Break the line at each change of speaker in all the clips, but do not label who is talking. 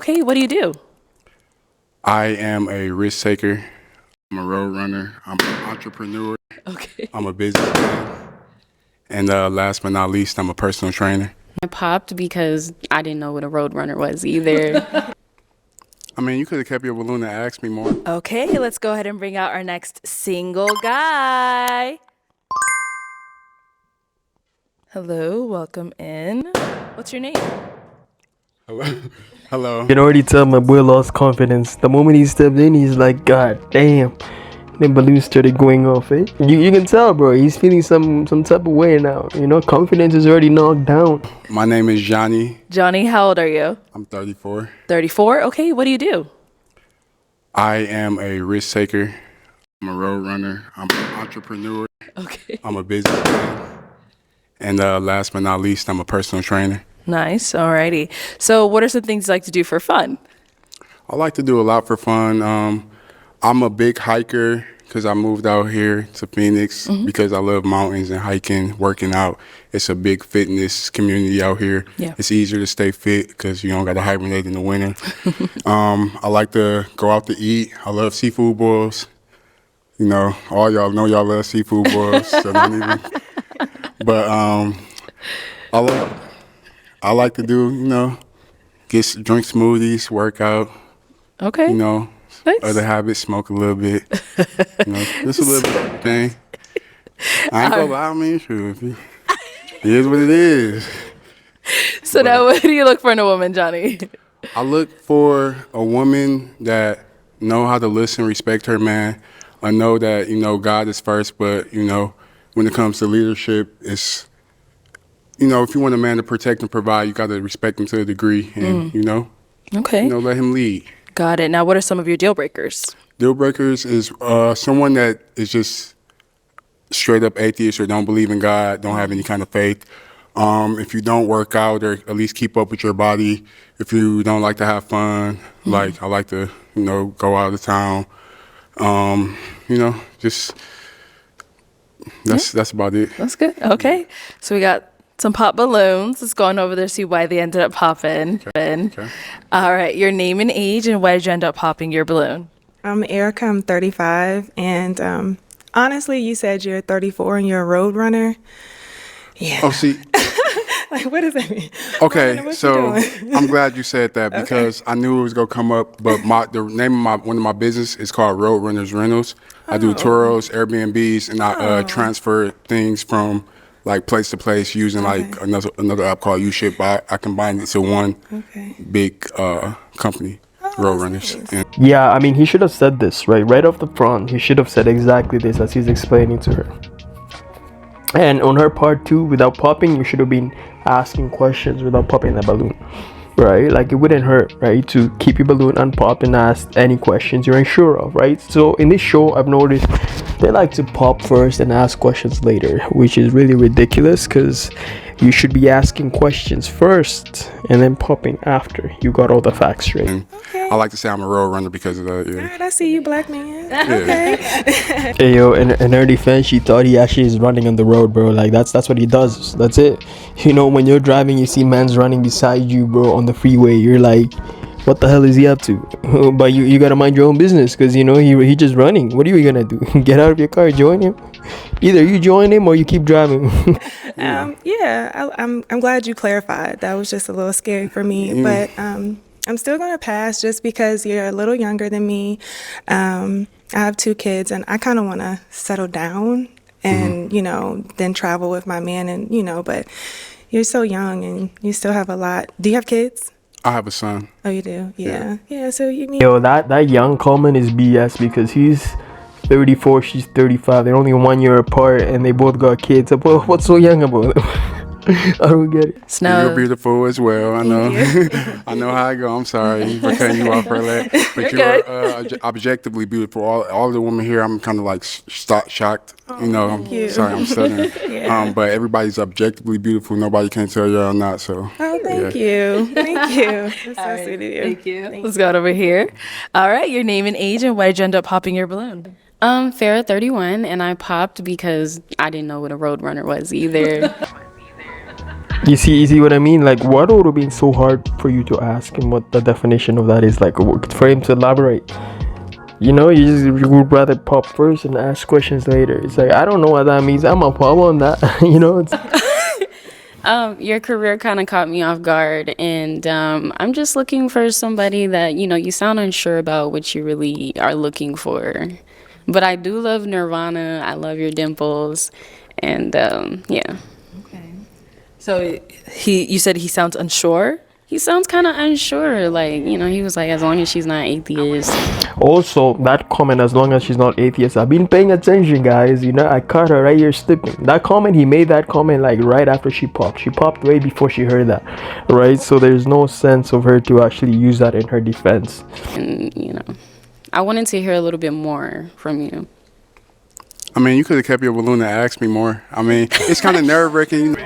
Okay, what do you do?
I am a risk taker. I'm a road runner. I'm an entrepreneur.
Okay.
I'm a businessman. And last but not least, I'm a personal trainer.
I popped because I didn't know what a road runner was either.
I mean, you could have kept your balloon and asked me more.
Okay, let's go ahead and bring out our next single guy. Hello, welcome in. What's your name?
Hello. Hello.
You can already tell my boy lost confidence. The moment he stepped in, he's like, God damn. The balloon started going off, eh? You can tell, bro. He's feeling some type of way now. You know, confidence is already knocked down.
My name is Johnny.
Johnny, how old are you?
I'm 34.
34? Okay, what do you do?
I am a risk taker. I'm a road runner. I'm an entrepreneur.
Okay.
I'm a businessman. And last but not least, I'm a personal trainer.
Nice, alrighty. So what are some things you like to do for fun?
I like to do a lot for fun. I'm a big hiker because I moved out here to Phoenix because I love mountains and hiking, working out. It's a big fitness community out here.
Yeah.
It's easier to stay fit because you don't got to hibernate in the winter. I like to go out to eat. I love seafood boils. You know, all y'all know y'all love seafood boils. So don't even. But I like to do, drink smoothies, work out,
Okay.
nice. Other habits, smoke a little bit, just a little bit thing. I ain't gonna lie, I mean, sure, it is what it is.
So now what do you look for in a woman, Johnny?
I look for a woman that know how to listen, respect her man. I know that, God is first, but, when it comes to leadership, it's, if you want a man to protect and provide, you got to respect him to a degree and,
Okay.
let him lead.
Got it. Now, what are some of your deal breakers?
Deal breakers is someone that is just straight up atheist or don't believe in God, don't have any kind of faith. If you don't work out or at least keep up with your body, if you don't like to have fun, like I like to, go out of town, just that's about it.
That's good. Okay. So we got some pop balloons. Let's go on over there, see why they ended up popping.
Okay.
All right. Your name and age, and why did you end up popping your balloon?
I'm Erica. I'm 35. And honestly, you said you're 34 and you're a road runner. Yeah.
Oh, see.
Like, what does that mean?
Okay,
What
so
you doing?
I'm glad you said that because I knew it was gonna come up. But the name of one of my business is called Road Runners Rentals. I do Turos, Airbnbs, and I transfer things from like place to place using like another app called UShip. But I combined it to one big company, Road Runners.
nice.
And
Yeah, I mean, he should have said this, right off the front. He should have said exactly this as he's explaining to her. And on her part too, without popping, you should have been asking questions without popping the balloon, right? Like it wouldn't hurt, right, to keep your balloon unpopped and ask any questions you're unsure of, right? So in this show, I've noticed they like to pop first and ask questions later, which is really ridiculous because you should be asking questions first and then popping after you got all the facts straight.
Okay.
I like to say I'm a road runner because of that.
All
Yeah.
right, I see you, black man.
Yeah.
Hey yo, in her defense, she thought he actually is running on the road, bro. Like that's what he does. That's it. You know, when you're driving, you see man's running beside you, bro, on the freeway. You're like, what the hell is he up to? But you gotta mind your own business, cause you know he just running. What are you gonna do? Get out of your car, join him. Either you join him or you keep driving.
I'm glad you clarified. That was just a little scary for me, but I'm still gonna pass just because you're a little younger than me. I have 2 kids, and I kind of want to settle down and then travel with my man, and but you're so young and you still have a lot. Do you have kids?
I have a son.
Oh, you do? Yeah. So you mean?
Yo, that young comment is BS because he's 34, she's 35. They're only 1 year apart, and they both got kids. What's so young about them? I don't get it.
Snow.
You're beautiful as well. I know.
Thank
I know how I go. I'm sorry for cutting you off earlier. But you're objectively beautiful. All the women here, I'm kind of like shocked. I'm
you.
sorry, I'm stuttering.
Yeah.
But everybody's objectively beautiful. Nobody can tell you're not. So.
Oh, thank you. Thank you. That's so sweet of you.
Thank you. Let's go on over here. All right. Your name and age, and why did you end up popping your balloon?
Farrah 31, and I popped because I didn't know what a road runner was either.
You see what I mean? Like, what would have been so hard for you to ask him what the definition of that is? Like, for him to elaborate. You know, you would rather pop first and ask questions later. It's like, I don't know what that means. I'm a pop on that. You know, it's
Your career kind of caught me off guard, and I'm just looking for somebody that, you sound unsure about what you really are looking for. But I do love Nirvana. I love your dimples. And yeah,
So you said he sounds unsure.
he sounds kind of unsure. Like, he was like, as long as she's not atheist.
also that comment, as long as she's not atheist. I've been paying attention, guys. You know, I caught her right here slipping. That comment, he made that comment like right after she popped. She popped way before she heard that, right? So there's no sense of her to actually use that in her defense.
And, I wanted to hear a little bit more from you.
I mean, you could have kept your balloon and asked me more. I mean, it's kind of nerve-wracking.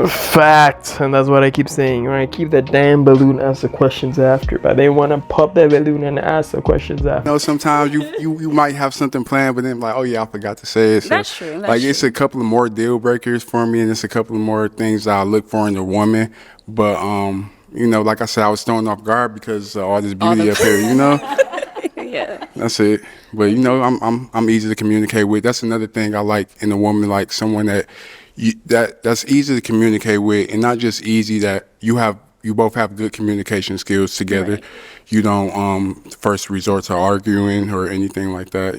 Fact, and that's what I keep saying. Right, keep that damn balloon, ask the questions after. But they want to pop that balloon and ask the questions after.
You know, sometimes you might have something planned, but then like, oh yeah, I forgot to say it. So,
That's true, that's
like, it's
true.
a couple of more deal breakers for me, and it's a couple of more things that I look for in a woman. But like I said, I was thrown off guard because all this beauty up here.
Yeah.
That's it. But I'm easy to communicate with. That's another thing I like in a woman, like someone that's easy to communicate with, and not just easy, that you both have good communication skills together.
Right.
You don't first resort to arguing or anything like that.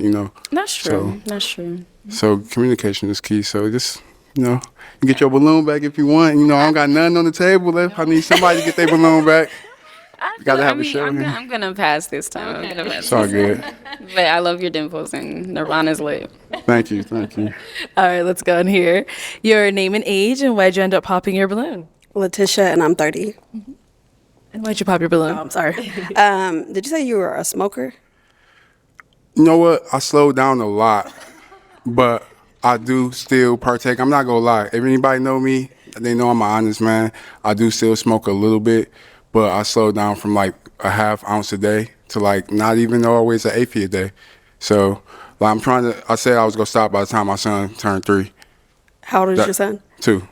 That's true.
So-
That's true.
So communication is key. So just you get your balloon back if you want. I don't got nothing on the table left. I need somebody to get their balloon back. You gotta have a show.
I'm gonna pass this time. I'm gonna pass.
It's all good.
But I love your dimples, and Nirvana's lit.
Thank you.
All right, let's go in here. Your name and age, and why'd you end up popping your balloon?
Letitia, and I'm 30.
And why'd you pop your balloon?
Oh, I'm sorry. Did you say you were a smoker?
You know what? I slowed down a lot, but I do still partake. I'm not gonna lie. If anybody know me, they know I'm an honest man. I do still smoke a little bit, but I slowed down from like a half ounce a day to like not even always an eighth a day. So like I said I was gonna stop by the time my son turned 3.
How old is your son?
2.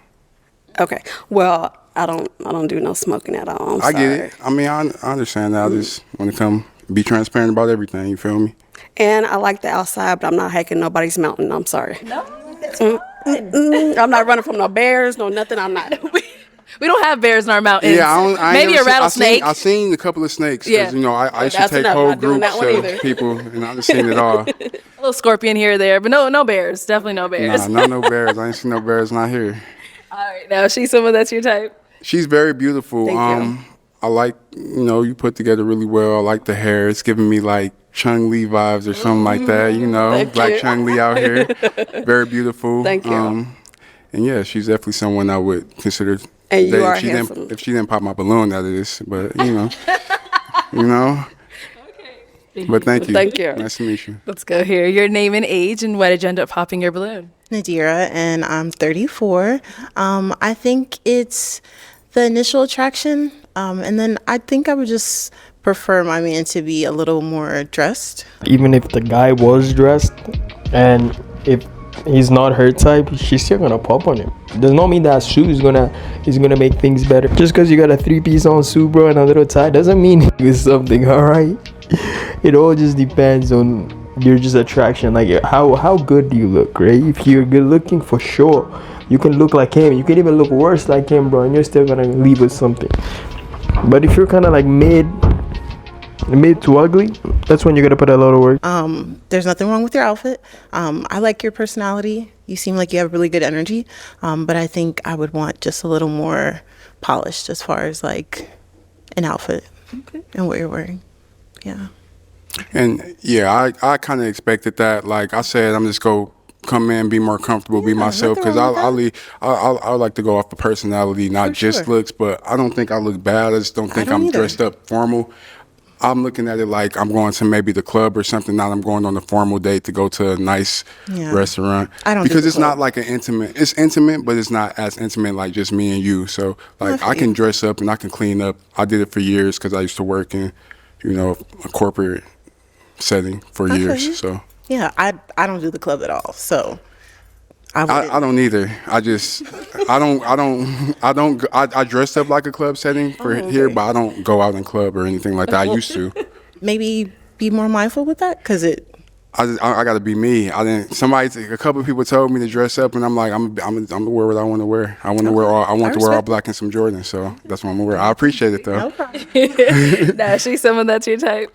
Okay. Well, I don't do no smoking at all.
I get it. I mean, I understand that. I just want to come be transparent about everything. You feel me?
And I like the outside, but I'm not hiking nobody's mountain. I'm sorry. No, that's fine. I'm not running from no bears, no nothing. I'm not.
We don't have bears in our mountains.
Yeah, I ain't
Maybe
never
a rattlesnake.
I seen a couple of snakes. 'Cause,
Yeah.
I used to
That's
take
enough.
whole
Not doing
groups
that one
of
either.
people, and I just seen it all.
A little scorpion here or there, but no bears. Definitely no bears.
Nah, no bears. I ain't seen no bears not here.
All right, now she's someone that's your type.
She's very beautiful.
Thank you.
I like, you put together really well. I like the hair. It's giving me like Chung Lee vibes or something like that.
Thank
Black
you.
Chung Lee out here. Very beautiful.
Thank you.
And yeah, she's definitely someone I would consider.
And you
dating
are
if she
handsome.
Didn't, if she didn't pop my balloon, that is. But you know. But thank you.
Thank you.
Nice to meet you.
Let's go here. Your name and age, and why did you end up popping your balloon?
Nadira, and I'm 34. I think it's the initial attraction, and then I think I would just prefer my man to be a little more dressed.
Even if the guy was dressed, and if he's not her type, she's still gonna pop on him. Does not mean that suit is gonna make things better. Just because you got a 3-piece on suit, bro, and a little tie, doesn't mean it's something. All right, it all just depends on your just attraction. Like how good do you look, right? If you're good looking, for sure, you can look like him. You can even look worse like him, bro, and you're still gonna leave with something. But if you're kind of like mid to ugly, that's when you're gonna put a lot of work.
There's nothing wrong with your outfit. I like your personality. You seem like you have really good energy, but I think I would want just a little more polished as far as like an outfit and what you're wearing. Yeah.
And yeah, I kind of expected that. Like I said, I'm just go come in, be more comfortable, be myself, because I like to go off the personality, not
For
just
sure.
looks. But I don't think I look bad. I just don't think
don't
I'm
either.
dressed up formal. I'm looking at it like I'm going to maybe the club or something. Not I'm going on a formal date to go to a nice restaurant.
I don't do
because
the
it's
club.
not like an intimate. It's intimate, but it's not as intimate like just me and you. So like
I
I
feel
can
you.
dress up and I can clean up. I did it for years because I used to work in, a corporate setting for
I feel
years.
you.
So
Yeah, I don't do the club at all. So
I don't either. I dressed up like a club setting for here, but I don't go out in club or anything like that. I used to.
Maybe be more mindful with that, because
I got to be me. A couple of people told me to dress up, and I'm like, I'm gonna wear what I want to wear. I want to wear all black and some Jordans, so that's what I'm gonna wear. I appreciate it though.
no problem.
Now, she's someone that's your type.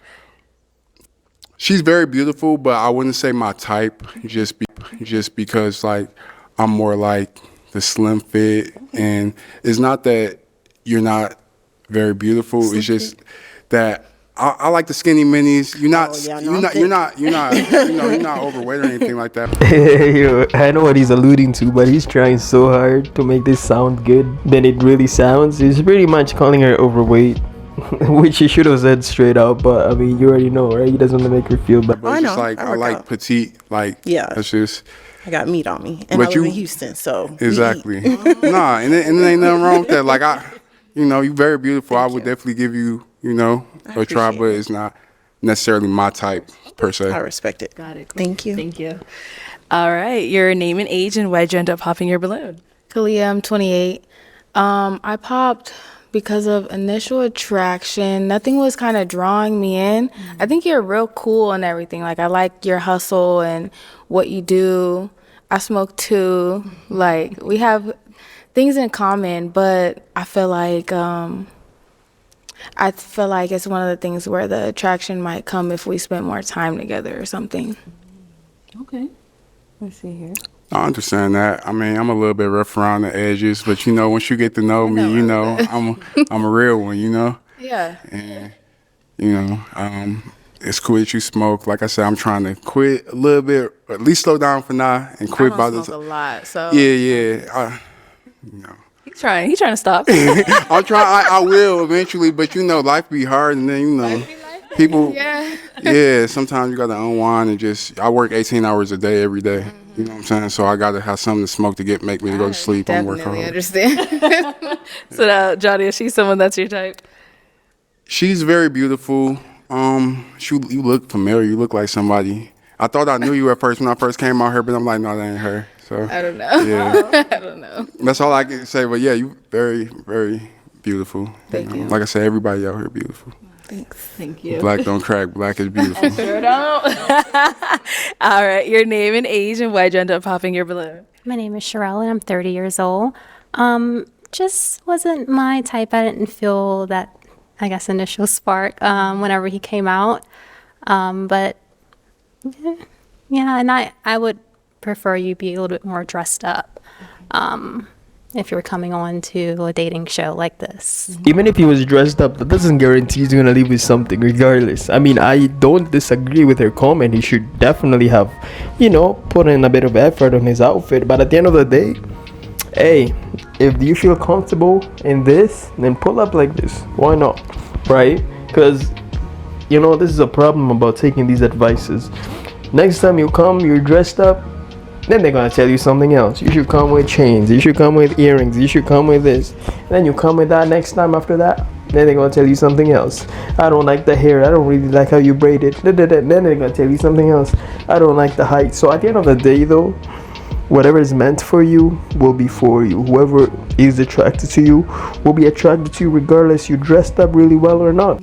She's very beautiful, but I wouldn't say my type. Just because like I'm more like the slim fit, and it's not that you're not very beautiful. It's just that. I like the skinny minis. You're not overweight or anything like that.
Yo, I know what he's alluding to, but he's trying so hard to make this sound good than it really sounds. He's pretty much calling her overweight, which he should have said straight out. But I mean, you already know, right? He doesn't want to make her feel bad.
But it's just like I like petite. Like it's just.
I got meat on me, and I live in Houston, so
exactly. Nah, and there ain't nothing wrong with that. Like you're very beautiful. I would definitely give you, a try, but it's not necessarily my type per se.
I respect it.
Got it.
Thank you.
Thank you. All right, your name and age, and why'd you end up popping your balloon?
Kalia, I'm 28. I popped because of initial attraction. Nothing was kind of drawing me in. I think you're real cool and everything. Like, I like your hustle and what you do. I smoke too. Like, we have things in common, but I feel like it's one of the things where the attraction might come if we spend more time together or something.
Okay. Let's see here.
I understand that. I mean, I'm a little bit rough around the edges, but once you get to know me, I'm a real one,
Yeah.
And it's cool that you smoke. Like I said, I'm trying to quit a little bit, or at least slow down for now, and quit
I
by
don't
the
smoke a lot, so.
Yeah.
He's trying to stop.
I'm trying. I will eventually, but life be hard, and then people. Yeah. Sometimes you got to unwind and I work 18 hours a day every day. You know what I'm saying? So I got to have something to smoke to make me to go to sleep. I'm working hard.
Understand.
So now, Johnny, is she someone that's your type?
She's very beautiful. You look familiar. You look like somebody. I thought I knew you at first when I first came out here, but I'm like, no, that ain't her. So
I don't know.
Yeah.
I don't know.
That's all I can say. But yeah, you very, very beautiful.
Thank you.
Like I said, everybody out here beautiful.
Thanks.
Thank you.
Black don't crack. Black is beautiful.
Sure don't. All right, your name and age, and why'd you end up popping your balloon?
My name is Sherelle, and I'm 30 years old. Just wasn't my type. I didn't feel that, I guess, initial spark whenever he came out. But yeah, and I would prefer you be a little bit more dressed up if you're coming on to a dating show like this.
Even if he was dressed up, that doesn't guarantee he's gonna leave with something regardless. I mean, I don't disagree with her comment. He should definitely have, put in a bit of effort on his outfit. But at the end of the day, hey, if you feel comfortable in this, then pull up like this. Why not? Right? Because, this is a problem about taking these advices. Next time you come, you're dressed up, then they're gonna tell you something else. You should come with chains, you should come with earrings, you should come with this. Then you come with that next time after that, then they're gonna tell you something else. I don't like the hair, I don't really like how you braid it. Then they're gonna tell you something else. I don't like the height. So at the end of the day though, whatever is meant for you will be for you. Whoever is attracted to you will be attracted to you regardless you dressed up really well or not.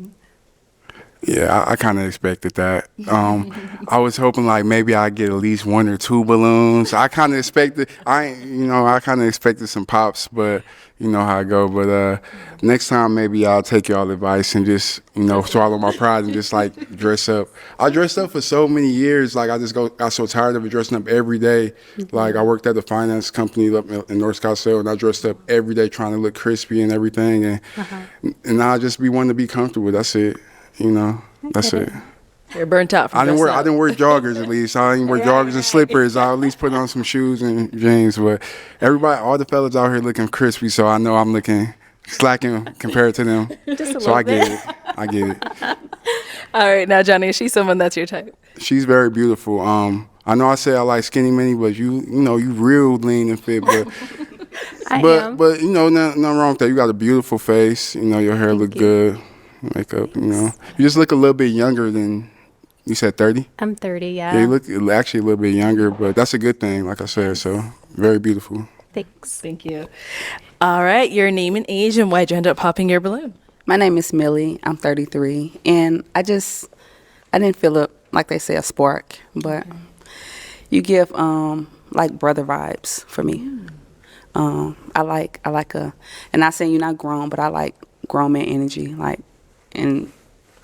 Yeah, I kind of expected that. I was hoping like maybe I'd get at least 1 or 2 balloons. I kind of expected. I kind of expected some pops, but you know how I go. But next time maybe I'll take y'all advice and just swallow my pride and just like dress up. I dressed up for so many years. Like I got so tired of it dressing up every day. Like I worked at the finance company up in North Scottsdale, and I dressed up every day trying to look crispy and everything. And now I just wanting to be comfortable. That's it. That's it.
You're burnt out from
I didn't wear joggers at least. I didn't wear joggers and slippers. I at least put on some shoes and jeans. But all the fellas out here looking crispy, so I know I'm looking slacking compared to them. So I get it.
All right, now Johnny, is she someone that's your type?
She's very beautiful. I know I say I like skinny mini, but you real lean and fit. But but nothing wrong with that. You got a beautiful face. Your hair look good. Makeup, you just look a little bit younger than You said 30?
I'm 30,
Yeah,
yeah.
you look actually a little bit younger, but that's a good thing, like I said. So, very beautiful.
Thanks.
Thank you. All right, your name and age, and why'd you end up popping your balloon?
My name is Millie. I'm 33, and I didn't feel it, like they say, a spark, but you give like brother vibes for me. I like and not saying you're not grown, but I like grown man energy, like, and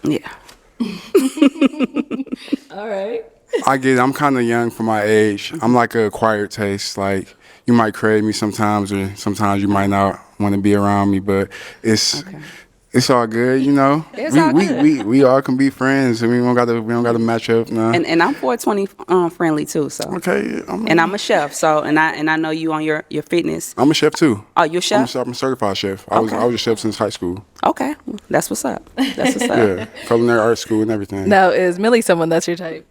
yeah.
All right.
I get it. I'm kind of young for my age. I'm like a acquired taste. Like, you might crave me sometimes, or sometimes you might not want to be around me, but it's all good, you know.
It's all good.
We all can be friends, and we don't gotta match up now.
And I'm 420 friendly too, so.
Okay,
And I'm a chef, so and I know you on your fitness.
I'm a chef too.
Oh, you're a chef?
I'm a certified chef. I was a chef since high school.
Okay, that's what's up. That's what's up.
Yeah, culinary art school and everything.
Now, is Millie someone that's your type?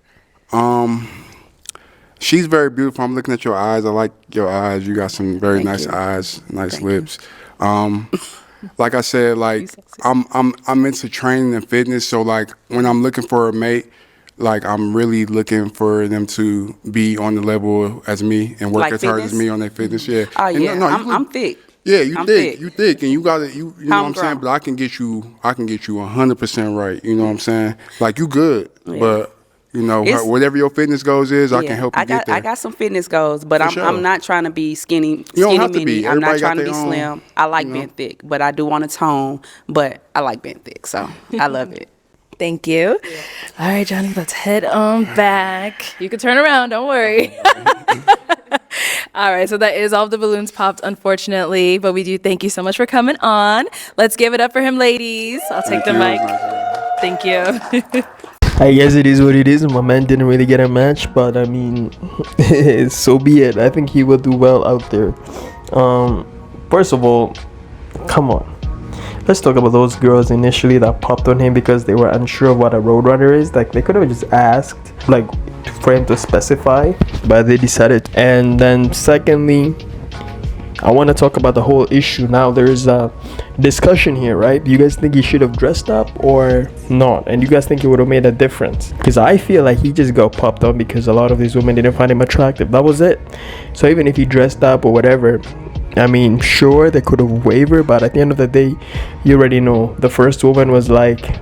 She's very beautiful. I'm looking at your eyes. I like your eyes. You got some very nice eyes, nice lips. Like I said, like I'm into training and fitness. So like when I'm looking for a mate, like I'm really looking for them to be on the level as me and work
Like
as hard as
fitness?
me on their fitness. Yeah.
Oh
And
yeah, I'm thick.
Yeah, you
I'm
thick,
thick.
you thick, and you got it. You know what I'm saying.
Homegrown.
But I can get you 100% right. You know what I'm saying. Like you good, but you know
It's-
whatever your fitness goals is, I
Yeah,
can help you get there.
I got some fitness goals, but
sure.
I'm not trying to be skinny.
You don't
skinny
have to
mini.
be.
I'm not
Everybody got
trying to be
their own,
slim. I like
you know.
being thick, but I do want to tone. But I like being thick, so I love it.
Thank you. All right, Johnny, let's head on back. You can turn around, don't worry. All right, so that is all of the balloons popped, unfortunately, but we do thank you so much for coming on. Let's give it up for him, ladies. I'll take the mic. Thank you.
I guess it is what it is. My man didn't really get a match, but I mean, so be it. I think he will do well out there. First of all, come on. Let's talk about those girls initially that popped on him because they were unsure of what a roadrunner is. Like, they could have just asked, like, for him to specify, but they decided. And then secondly, I want to talk about the whole issue. Now there's a discussion here, right? Do you guys think he should have dressed up or not? And you guys think it would have made a difference? Because I feel like he just got popped on because a lot of these women didn't find him attractive. That was it. So even if he dressed up or whatever, I mean, sure, they could have wavered, but at the end of the day, you already know. The first woman was like,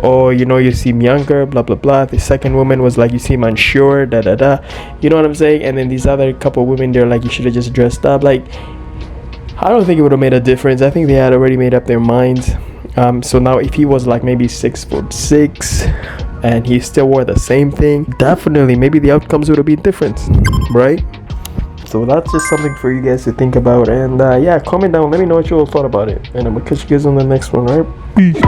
oh, you know, you seem younger, blah blah blah. The second woman was like, you seem unsure, da da da. You know what I'm saying? And then these other couple women, they're like, you should have just dressed up. Like, I don't think it would have made a difference. I think they had already made up their minds. So now if he was like maybe 6'6" and he still wore the same thing, definitely maybe the outcomes would have been different, right? So that's just something for you guys to think about. And yeah, comment down, let me know what you all thought about it, and I'm gonna catch you guys on the next one. All right, peace.